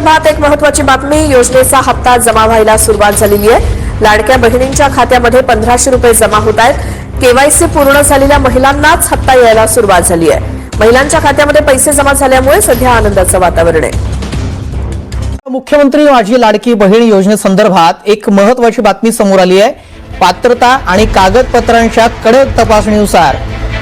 संदर्भात एक महत्त्वाची बातमी. योजनेचा हप्ता जमा व्हायला सुरुवात झालेली आहे. लाडक्या बहिणींच्या खात्यामध्ये 1500 रुपये जमा होत आहेत. केवायसी पूर्ण झालेल्या महिलांनाच हप्ता यायला सुरुवात झाली आहे. महिलांच्या खात्यामध्ये पैसे जमा झाल्यामुळे सध्या आनंदाचं वातावरण आहे. मुख्यमंत्री माझी लाडकी बहीण योजनेसंदर्भात एक महत्त्वाची बातमी समोर आली आहे. पात्रता आणि कागदपत्रांच्या कडक तपासणीनुसार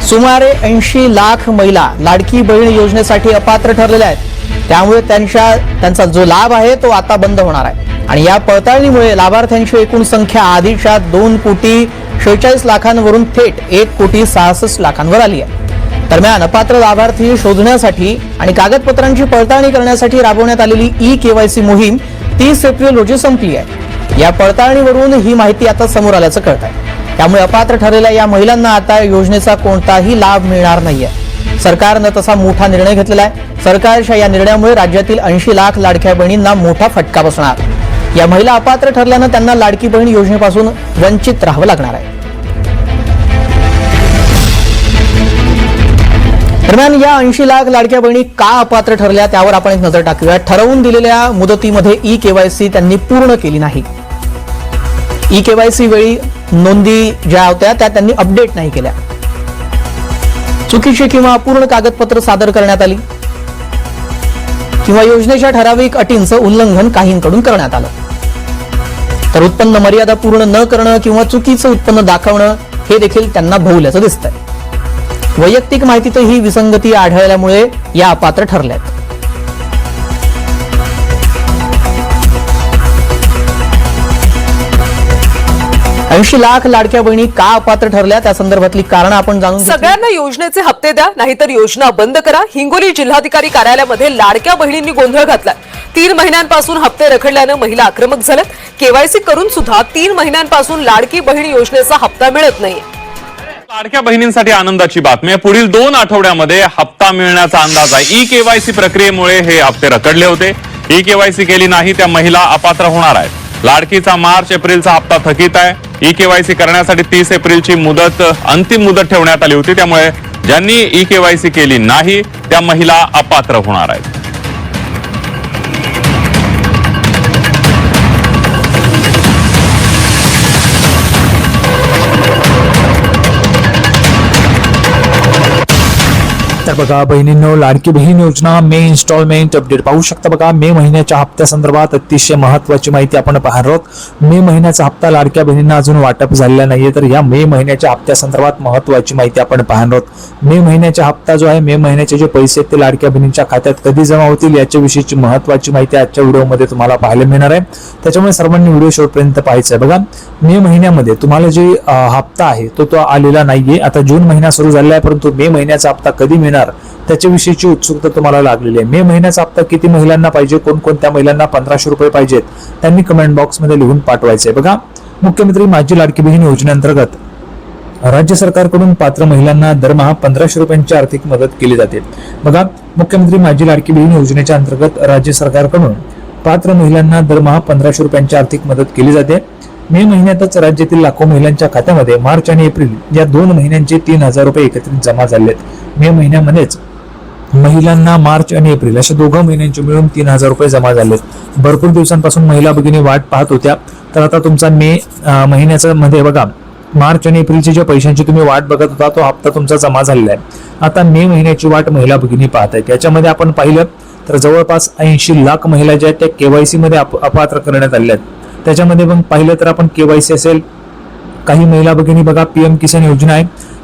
सुमारे 80 लाख महिला लाडकी बहीण योजनेसाठी अपात्र ठरलेल्या आहेत. त्यामुळे त्यांचा जो लाभ आहे तो आता बंद होणार आहे आणि या पडताळणीमुळे लाभार्थ्यांची एकूण संख्या आधीच्या 2,46 लाखांवरून थेट 1,66 लाखांवर आली आहे. दरम्यान अपात्र लाभार्थी शोधण्यासाठी आणि कागदपत्रांची पडताळणी करण्यासाठी राबवण्यात आलेली ई-केवायसी मोहीम 30 एप्रिल रोजी संपली आहे. या पडताळणीवरून ही माहिती आता समोर आल्याचं कळत आहे. त्यामुळे अपात्र ठरलेल्या या महिलांना आता योजनेचा कोणताही लाभ मिळणार नाहीये. सरकारनं तसा मोठा निर्णय घेतलेला आहे. सरकारच्या या निर्णयामुळे राज्यातील 80 लाख लाडक्या बहिणींना मोठा फटका बसणार. या महिला अपात्र ठरल्यानं त्यांना लाडकी बहीण योजनेपासून वंचित राहावं लागणार आहे. दरम्यान या 80 लाख लाडक्या बहिणी का अपात्र ठरल्या त्यावर आपण एक नजर टाकूया. ठरवून दिलेल्या मुदतीमध्ये ई-केवायसी त्यांनी पूर्ण केली नाही. ई-केवायसी वेळी नोंदी ज्या होत्या त्या त्यांनी अपडेट नाही केल्या. चुकीची किंवा अपूर्ण कागदपत्र सादर करण्यात आली किंवा योजनेच्या ठराविक अटींचं उल्लंघन काहींकडून करण्यात आलं. तर उत्पन्न मर्यादा पूर्ण न करणं किंवा चुकीचं उत्पन्न दाखवणं हे देखील त्यांना भोवल्याचं दिसतंय. वैयक्तिक माहितीतही विसंगती आढळल्यामुळे या अपात्र ठरल्यात. ऐंशी लाख लाडक्या बहिणी का अपात्र ठरल्या त्या संदर्भातली कारण आपण जाणून घेऊ. सगळ्यांना योजनेचे हप्ते द्या, नाहीतर योजना बंद करा. हिंगोली जिल्हाधिकारी कार्यालयामध्ये लाडक्या बहिणींनी गोंधळ घातलाय. 3 महिन्यांपासून हप्ते रखडल्यानं महिला आक्रमक झाल्यात. केवायसी करून सुद्धा 3 महिन्यांपासून लाडकी बहीण योजनेचा हप्ता मिळत नाही. लाडक्या बहिणींसाठी आनंदाची बातमी आहे. पुढील 2 आठवड्यामध्ये हप्ता मिळण्याचा अंदाज आहे. ई-केवायसी प्रक्रियेमुळे हे हप्ते रखडले होते. ई-केवायसी केली नाही त्या महिला अपात्र होणार आहेत. लाडकीचा मार्च एप्रिलचा हप्ता थकीत आहे. ई-केवायसी करण्यासाठी 30 एप्रिलची अंतिम मुदत ठेवण्यात आली होती. त्यामुळे ज्यांनी ई-केवायसी केली नाही त्या महिला अपात्र होणार आहेत. तर बघा बहिणींनो, लाडकी बहीण योजना मे इन्स्टॉलमेंट अपडेट पाहू शकता. बघा मे महिन्याच्या हप्त्यासंदर्भात अतिशय महत्त्वाची माहिती आपण पाहणार आहोत. मे महिन्याचा हप्ता लाडक्या बहिणींना अजून वाटप झालेला नाहीये. तर या मे महिन्याच्या हप्त्यासंदर्भात महत्त्वाची माहिती आपण पाहणार आहोत. मे महिन्याचा हप्ता जो आहे, मे महिन्याचे जे पैसे ते लाडक्या बहिणींच्या खात्यात कधी जमा होतील याच्याविषयीची महत्त्वाची माहिती आजच्या व्हिडिओमध्ये तुम्हाला पाहायला मिळणार आहे. त्याच्यामुळे सर्वांनी व्हिडिओ शेवटपर्यंत पाहायचा आहे. बघा मे महिन्यामध्ये तुम्हाला जे हप्ता आहे तो आलेला नाहीये. आता जून महिना सुरू झालेला आहे, परंतु मे महिन्याचा हप्ता कधी मिळणार त्याच्याविषयीची उत्सुकता तुम्हाला लागलेली आहे. मे महिन्याचा हप्ता किती महिलांना पाहिजे, कोणकोणत्या महिलांना 1500 रुपये पाहिजेत त्यांनी कमेंट बॉक्समध्ये लिहून पाठवायचे. बघा मुख्यमंत्री माझी लाडकी बहीण योजनेअंतर्गत राज्य सरकारकडून पात्र महिलांना दरमहा 1500 रुपयांची आर्थिक मदत केली जाते. बघा मुख्यमंत्री माझी लाडकी बहीण योजनेच्या अंतर्गत राज्य सरकारकडून पात्र महिलांना दरमहा 1500 रुपयांची आर्थिक मदत केली जाते. मे महिन्यातच राज्यातील लाखो महिलांच्या खात्यामध्ये मार्च आणि एप्रिल या 2 महिन्यांचे 3000 रुपये एकत्रित जमा झाले आहेत. मे महिन्यामध्येच महिलांना मार्च आणि एप्रिल अशा 2 महिन्यांचे मिळून 3000 रुपये जमा झाले. भरपूर दिवसांपासून महिला भगिनी वाट पाहत होत्या. तर आता तुमचा मे महिन्याचा मध्ये बघा मार्च आणि एप्रिलची ज्या पैशांची तुम्ही वाट बघत होता तो हप्ता तुमचा जमा झालेला आहे. आता मे महिन्याची वाट महिला भगिनी पाहत आहेत. याच्यामध्ये आपण पाहिलं तर जवळपास 80 लाख महिला ज्या आहेत त्या केवायसी मध्ये अपात्र करण्यात आल्या आहेत. त्याच्यामध्ये पण पाहिलं तर आपण केवायसी असेल, काही महिला भगिनी बघा पीएम किसान योजना आहे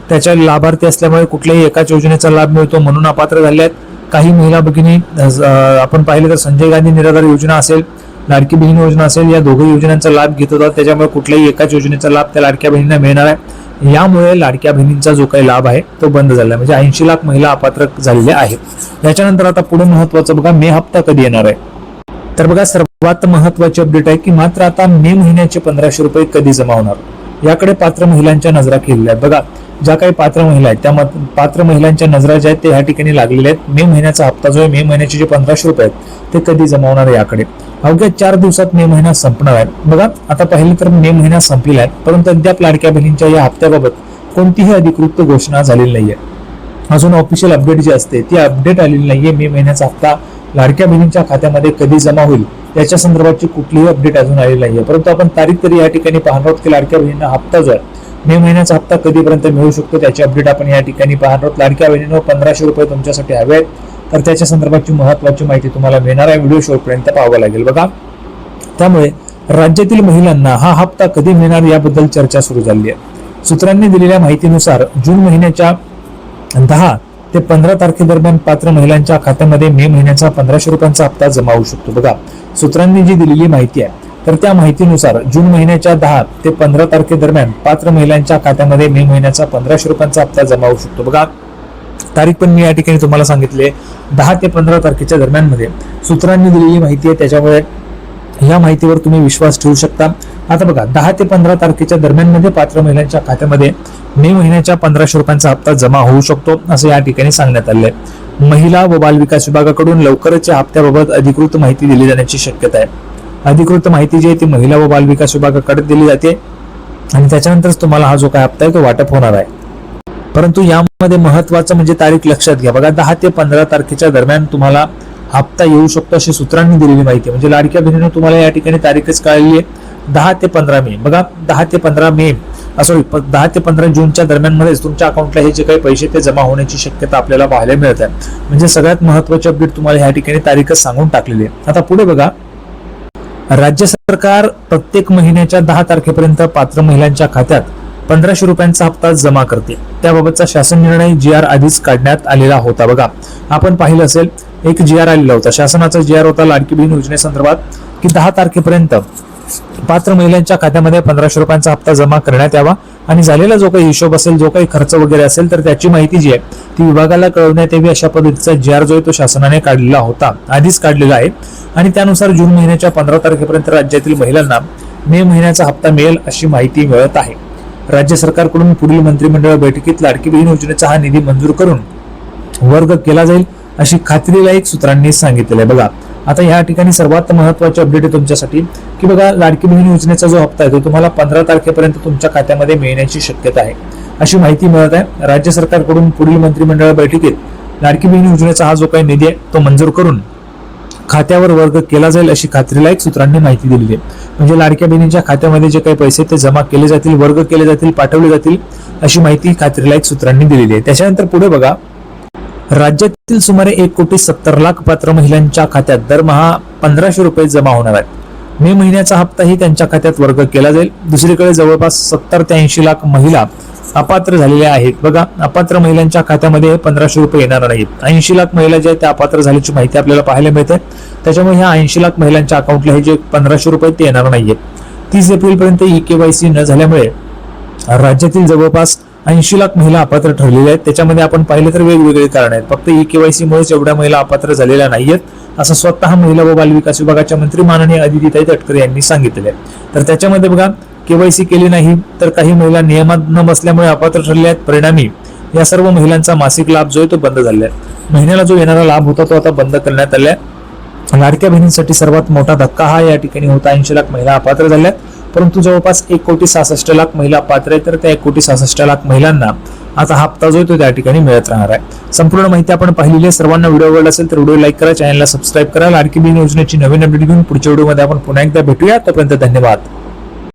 त्याच्या लाभार्थी असल्यामुळे कुठल्याही एकाच योजनेचा लाभ मिळतो म्हणून अपात्र झाले आहेत. काही महिला भगिनी आपण पाहिलं तर संजय गांधी निराधार योजना असेल, लाडकी बहीण योजना असेल, या दोघी योजनांचा लाभ घेत होतात. त्याच्यामुळे कुठल्याही एकाच योजनेचा लाभ त्या लाडक्या बहिणींना मिळणार आहे. यामुळे लाडक्या बहिणींचा जो काही लाभ आहे तो बंद झाला. म्हणजे 80 लाख महिला अपात्र झालेल्या आहेत. याच्यानंतर आता पुढे महत्वाचं बघा मे हप्ता कधी येणार आहे. तर बघा सर्वात महत्वाची अपडेट आहे की मात्र आता मे महिन्याचे 1500 रुपये कधी जमा होणार याकडे पात्र महिलांच्या नजरा केलेल्या आहेत. बघा ज्या काही पात्र महिला आहेत त्या पात्र महिलांच्या नजरा ज्या आहेत ते ह्या ठिकाणी लागलेल्या आहेत. मे महिन्याचा हप्ता जो आहे, मे महिन्याचे जे 1500 रुपये आहेत ते कधी जमा होणार याकडे. अवघ्या 4 दिवसात मे महिना संपणार आहे. बघा आता पाहिलं तर मे महिना संपलेला आहे, परंतु अद्याप लाडक्या बहिणींच्या या हप्त्याबाबत कोणतीही अधिकृत घोषणा झालेली नाहीये. अजून ऑफिशियल अपडेट जी असते ती अपडेट आलेली नाहीये. मे महिन्याचा हप्ता लाडक्या बहिणींच्या खात्यामध्ये कधी जमा होईल याच्या संदर्भाची कुठलीही अपडेट अजून आलेली नाहीये. परंतु आपण तारीख तरी या ठिकाणी पाहणार आहोत की लाडक्या बहिणींना हप्ता जो आहे मे महिन्याचा हप्ता कधीपर्यंत मिळू शकतो त्याची अपडेट आपण या ठिकाणी पाहणार आहोत. लाडक्या बहिणींनो 1500 रुपये तुमच्यासाठी हवे आहेत, तर त्याच्या संदर्भाची महत्त्वाची माहिती तुम्हाला मिळणार आहे. व्हिडिओ शेवटपर्यंत पाहावं लागेल बघा. त्यामुळे राज्यातील महिलांना हा हप्ता कधी मिळणार याबद्दल चर्चा सुरू झाली आहे. सूत्रांनी दिलेल्या माहितीनुसार जून महिन्याच्या 10 ते 15 तारखेदरम्यान पात्र महिलांच्या खात्यामध्ये मे महिन्याचा 1500 रुपयांचा हप्ता जमा होऊ शकतो. बघा, सूत्रांनी जी दिलेली माहिती आहे तर त्या माहितीनुसार जून महिन्याच्या 10 ते 15 तारखेदरम्यान पात्र महिलांच्या खात्यामध्ये मे महिन्याचा 1500 रुपयांचा हप्ता जमा होऊ शकतो. बघा, तारीख पण मी या ठिकाणी तुम्हाला सांगितले 10 ते 15 तारखेच्या दरम्यान मध्ये सूत्रांनी दिलेली माहिती आहे, त्याच्यामुळे या माहितीवर तुम्ही विश्वास ठेवू शकता. आता बघा, 10 ते 15 तारखेच्या दरम्यान मध्ये पात्र महिलांच्या खात्यामध्ये मे महिन्याच्या 1500 रुपयांचा हप्ता जमा होऊ शकतो असं या ठिकाणी सांगण्यात आले. महिला व बाल विकास विभागाकडून लवकरच या हप्त्याबाबत अधिकृत माहिती दिली जाण्याची शक्यता आहे. अधिकृत माहिती जी आहे ती महिला व बाल विकास विभागाकडे दिली जाते आणि त्याच्यानंतरच तुम्हाला हा जो काय हप्ता आहे तो वाटप होणार आहे. परंतु यामध्ये महत्वाचं म्हणजे तारीख लक्षात घ्या. बघा, 10 ते 15 तारखेच्या दरम्यान तुम्हाला हप्ता येऊ शकतो अशी सूत्रांनी दिलेली माहिती. म्हणजे लाडक्या बहिणीने तुम्हाला या ठिकाणी तारीखच कळली आहे 10 ते 15 मे. बघा, 10 ते 15 मे 10 ते 15 जूनच्या दरम्यान मध्येच तुमच्या अकाउंटला हे जे काही पैसे ते जमा होण्याची शक्यता आपल्याला पाहायला मिळत आहे. म्हणजे सगळ्यात महत्वाची अपडेट तुम्हाला या ठिकाणी तारीखच सांगून टाकलेली आहे. आता पुढे बघा, राज्य सरकार प्रत्येक महिन्याच्या 10 तारखेपर्यंत पात्र महिलांच्या खात्यात 1500 रुपयांचा हप्ता जमा करते. त्याबाबतचा शासन निर्णय GR आधीच काढण्यात आलेला होता. बघा, आपण पाहिलं असेल एक GR आलेला होता, शासनाचा GR होता लाडकी बहीण योजनेसंदर्भात की 10 तारखेपर्यंत पात्र महिलांच्या खात्यामध्ये 1500 रुपयांचा हप्ता जमा करण्यात यावा आणि झालेला जो काही हिशोब असेल, जो काही खर्च वगैरे असेल तर त्याची माहिती जी आहे ती विभागाला कळवण्यात यावी अशा पद्धतीचा GR जो आहे तो शासनाने काढलेला होता, आधीच काढलेला आहे. आणि त्यानुसार जून महिन्याच्या 15 तारखेपर्यंत राज्यातील महिलांना मे महिन्याचा हप्ता मिळेल अशी माहिती मिळत आहे. राज्य सरकारकडून पुढील मंत्रिमंडळ बैठकीत लाडकी बहीण योजनेचा हा निधी मंजूर करून वर्ग केला जाईल अशी खात्रीलायक सूत्रांनी सांगितले. बघा, आता या ठिकाणी सर्वात महत्वाची अपडेट आहे तुमच्यासाठी की बघा, लाडकी बहीण योजनेचा जो हप्ता आहे तो तुम्हाला 15 तारखेपर्यंत तुमच्या खात्यामध्ये मिळण्याची शक्यता आहे अशी माहिती मिळत आहे. राज्य सरकारकडून पुढील मंत्रिमंडळ बैठकीत लाडकी बहीण योजनेचा हा जो काही निधी आहे तो मंजूर करून खात्यावर वर्ग केला जाईल अशी खात्रीलायक सूत्रांनी माहिती दिली आहे. म्हणजे लाडक्या बहिणीच्या खात्यामध्ये जे काही पैसे ते जमा केले जातील, वर्ग केले जातील, पाठवले जातील अशी माहिती खात्रीलायक सूत्रांनी दिलेली आहे. त्याच्यानंतर पुढे बघा, राज्यातील सुमारे 1,70,00,000 पात्र महिलांच्या खात्यात दरमहा 1500 रुपये जमा होणार आहेत. मे महिन्याचा हप्ताही त्यांच्या खात्यात वर्ग केला जाईल. दुसरीकडे जवळपास 70 ते 80 लाख महिला अपात्र झालेल्या आहेत. बघा, अपात्र महिलांच्या खात्यामध्ये 1500 रुपये येणार नाहीत. 80 लाख महिला ज्या त्या अपात्र झाल्याची माहिती आपल्याला पाहायला मिळते. त्याच्यामुळे ह्या 80 लाख महिलांच्या अकाउंटला हे जे 1500 रुपये ते येणार नाहीयेत. 30 एप्रिलपर्यंत EKYC न झाल्यामुळे राज्यातील जवळपास 80 लाख महिला अपात्र ठरलेल्या आहेत. त्याच्यामध्ये आपण पाहिलं तर वेगवेगळे कारण आहेत. फक्त EKYC मुळेच एवढ्या महिला अपात्र झालेल्या नाहीयेत असं स्वतः महिला व बाल विकास विभागाच्या मंत्री माननीय अदितीताई तटकरे यांनी सांगितले. तर त्याच्यामध्ये बघा, KYC केली नाही तर काही महिला नियमात न बसल्यामुळे अपात्र ठरल्या आहेत. परिणामी या सर्व महिलांचा मासिक लाभ जो आहे तो बंद झालेला आहे. महिन्याला जो येणारा लाभ होता तो आता बंद करण्यात आलाय. लाडक्या बहिणींसाठी सर्वात मोठा धक्का हा या ठिकाणी होता. 80 लाख महिला अपात्र झाल्यात, परंतु जवळपास 1,66,00,000 महिला अपात्र आहेत. तर त्या 1,66,00,000 महिलांना आता हप्ता जो आहे तो त्या ठिकाणी मिळत राहणार आहे. संपूर्ण माहिती आपण पाहिलेली आहे. सर्वांना व्हिडिओ आवडला असेल तर व्हिडिओ लाईक करा, चॅनलला सबस्क्राईब करा. लाडकी बहीण योजनेची नवीन अपडेट घेऊन पुढच्या व्हिडिओमध्ये आपण पुन्हा एकदा भेटूया. तोपर्यंत धन्यवाद.